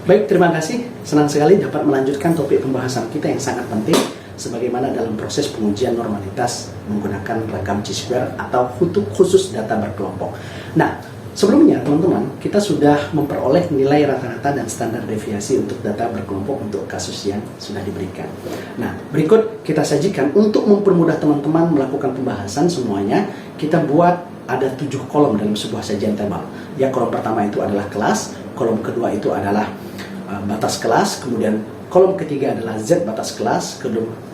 Baik, terima kasih. Senang sekali dapat melanjutkan topik pembahasan kita yang sangat penting, sebagaimana dalam proses pengujian normalitas menggunakan ragam chi-square atau khusus data berkelompok. Nah, sebelumnya teman-teman, kita sudah memperoleh nilai rata-rata dan standar deviasi untuk data berkelompok untuk kasus yang sudah diberikan. Nah, berikut kita sajikan untuk mempermudah teman-teman melakukan pembahasan semuanya. Kita buat ada 7 kolom dalam sebuah sajian tabel. Ya, kolom pertama itu adalah kelas, kolom kedua itu adalah batas kelas, kemudian kolom ketiga adalah Z batas kelas,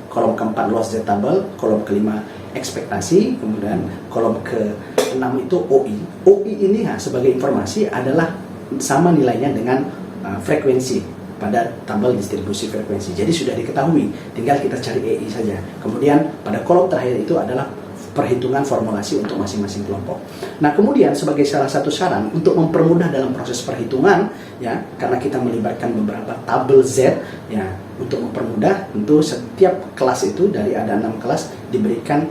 kolom keempat luas Z tabel, kolom kelima ekspektasi, kemudian kolom ke-6 itu OI. OI ini sebagai informasi adalah sama nilainya dengan frekuensi pada tabel distribusi frekuensi. Jadi sudah diketahui, tinggal kita cari EI saja. Kemudian pada kolom terakhir itu adalah perhitungan formulasi untuk masing-masing kelompok. Nah, kemudian sebagai salah satu saran untuk mempermudah dalam proses perhitungan, ya, karena kita melibatkan beberapa tabel Z, ya, untuk mempermudah, tentu setiap kelas itu dari ada 6 kelas diberikan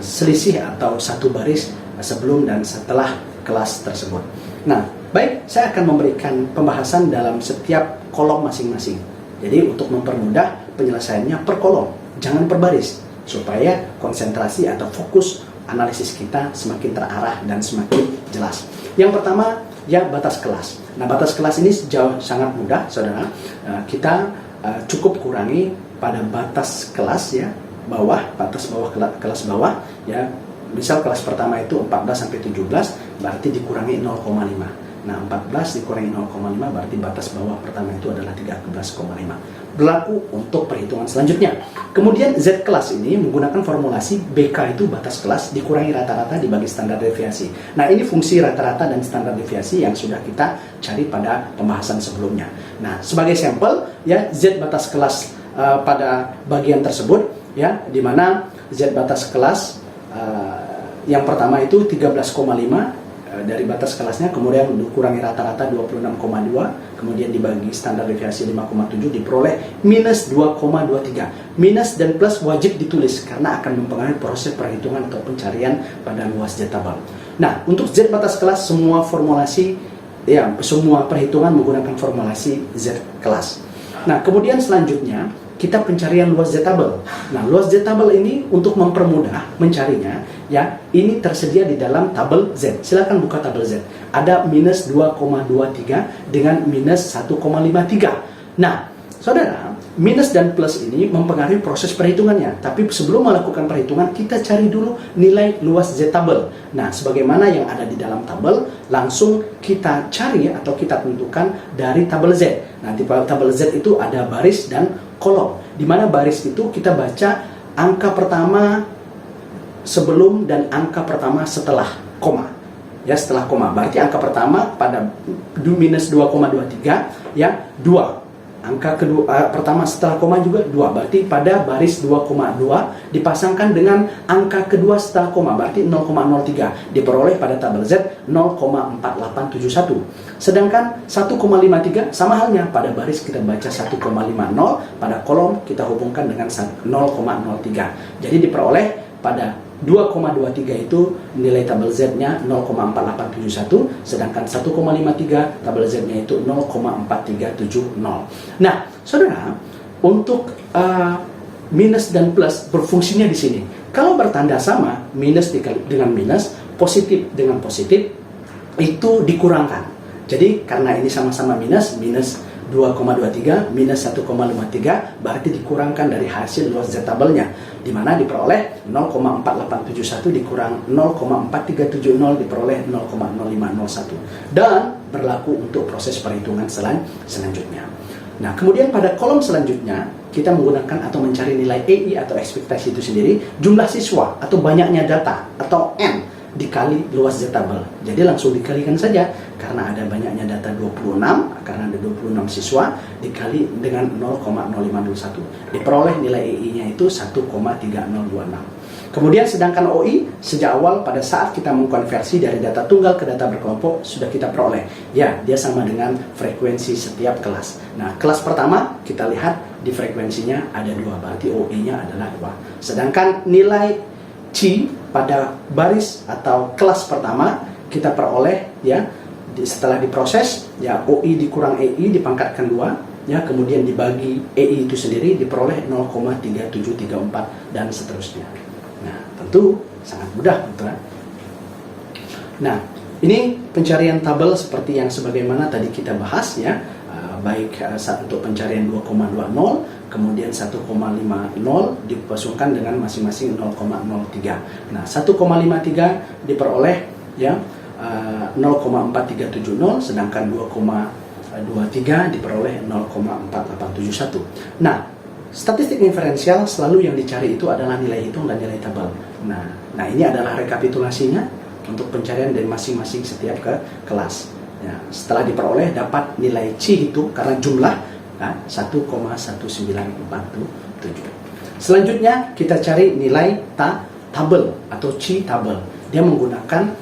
selisih atau satu baris sebelum dan setelah kelas tersebut. Nah, baik, saya akan memberikan pembahasan dalam setiap kolom masing-masing. Jadi untuk mempermudah penyelesaiannya per kolom, jangan per baris, supaya konsentrasi atau fokus analisis kita semakin terarah dan semakin jelas. Yang pertama, ya, batas kelas. Nah, batas kelas ini sangat mudah, saudara. Kita cukup kurangi pada batas kelas, ya, batas bawah kelas bawah, ya. Misal kelas pertama itu 14 sampai 17, berarti dikurangi 0,5. Nah, 14 dikurangi 0,5 berarti batas bawah pertama itu adalah 13,5. Berlaku untuk perhitungan selanjutnya. Kemudian Z kelas ini menggunakan formulasi BK itu batas kelas dikurangi rata-rata dibagi standar deviasi. Nah, ini fungsi rata-rata dan standar deviasi yang sudah kita cari pada pembahasan sebelumnya. Nah, sebagai sampel, ya, Z batas kelas pada bagian tersebut, ya, di mana Z batas kelas yang pertama itu 13,5 dari batas kelasnya, kemudian dikurangi rata-rata 26,2, kemudian dibagi standar deviasi 5,7, diperoleh minus 2,23. Minus dan plus wajib ditulis karena akan mempengaruhi proses perhitungan atau pencarian pada luas Z tabel. Nah, untuk Z batas kelas semua formulasi, ya, semua perhitungan menggunakan formulasi Z kelas. Nah, kemudian selanjutnya kita pencarian luas Z tabel. Nah, luas Z tabel ini untuk mempermudah mencarinya, ya, ini tersedia di dalam tabel Z. Silakan buka tabel Z. Ada minus 2,23 dengan minus 1,53. Nah, saudara, minus dan plus ini mempengaruhi proses perhitungannya. Tapi sebelum melakukan perhitungan, kita cari dulu nilai luas Z tabel. Nah, sebagaimana yang ada di dalam tabel, langsung kita cari atau kita tentukan dari tabel Z. Nah, di tabel Z itu ada baris dan kolom. Di mana baris itu kita baca angka pertama sebelum dan angka pertama setelah koma. Ya, setelah koma. Berarti angka pertama pada minus 2,23, ya, 2. Angka kedua pertama setelah koma juga 2, berarti pada baris 2,2 dipasangkan dengan angka kedua setelah koma, berarti 0,03, diperoleh pada tabel Z 0,4871. Sedangkan 1,53 sama halnya, pada baris kita baca 1,50, pada kolom kita hubungkan dengan 0,03. Jadi diperoleh pada 2,23 itu nilai tabel Z-nya 0,4871, sedangkan 1,53 tabel Z-nya itu 0,4370. Nah, saudara, untuk minus dan plus berfungsinya di sini. Kalau bertanda sama, minus dikali dengan minus, positif dengan positif, itu dikurangkan. Jadi karena ini sama-sama minus 2,23 minus 1,53 berarti dikurangkan dari hasil luas Z tabelnya, di mana diperoleh 0,4871 dikurang 0,4370 diperoleh 0,0501, dan berlaku untuk proses perhitungan selanjutnya. Nah, kemudian pada kolom selanjutnya kita menggunakan atau mencari nilai EI atau ekspektasi itu sendiri, jumlah siswa atau banyaknya data atau N dikali luas Z tabel. Jadi langsung dikalikan saja, karena ada banyaknya data 26, karena ada 26 siswa, dikali dengan 0,0501. Diperoleh nilai EI-nya itu 1,3026. Kemudian sedangkan OI, sejak awal pada saat kita mengkonversi dari data tunggal ke data berkelompok, sudah kita peroleh. Ya, dia sama dengan frekuensi setiap kelas. Nah, kelas pertama kita lihat di frekuensinya ada 2, berarti OI-nya adalah 2. Sedangkan nilai Chi pada baris atau kelas pertama kita peroleh, ya, setelah diproses, ya OI dikurang EI dipangkatkan 2, ya kemudian dibagi EI itu sendiri diperoleh 0,3734 dan seterusnya. Nah, tentu sangat mudah, betul. Nah, ini pencarian tabel seperti yang sebagaimana tadi kita bahas, ya. Baik untuk pencarian 2,20, kemudian 1,50 dipasungkan dengan masing-masing 0,03. Nah, 1,53 diperoleh, ya, 0,4370, sedangkan 2,23 diperoleh 0,4871. Nah, statistik inferensial selalu yang dicari itu adalah nilai hitung dan nilai tabel. Nah ini adalah rekapitulasinya untuk pencarian dari masing-masing setiap kelas. Ya, setelah diperoleh dapat nilai C hitung karena jumlah 1,1947. Selanjutnya kita cari nilai tabel atau C tabel. Dia menggunakan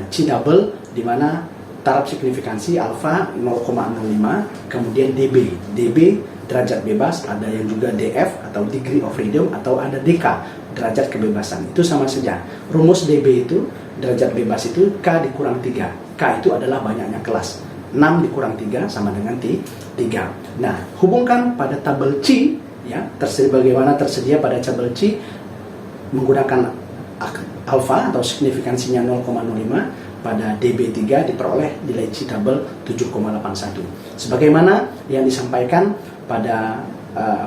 C double di mana taraf signifikansi alfa 0,05, kemudian DB derajat bebas, ada yang juga DF atau degree of freedom, atau ada DK derajat kebebasan. Itu sama saja. Rumus DB itu derajat bebas itu K dikurang 3. K itu adalah banyaknya kelas. 6 dikurang 3 sama dengan 3. Nah, hubungkan pada tabel C, ya, bagaimana tersedia pada tabel C menggunakan alfa atau signifikansinya 0,05, pada DB3 diperoleh nilai C tabel 7,81. Sebagaimana yang disampaikan pada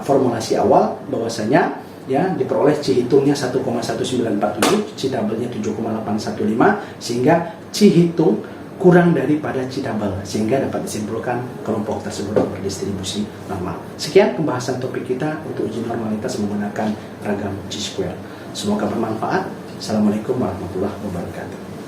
formulasi awal bahwasanya, ya, diperoleh C hitungnya 1,1947, C tabelnya 7,815, sehingga C hitung kurang daripada C tabel, sehingga dapat disimpulkan kelompok tersebut berdistribusi normal. Sekian pembahasan topik kita untuk uji normalitas menggunakan ragam C-square. Semoga bermanfaat. Assalamualaikum warahmatullahi wabarakatuh.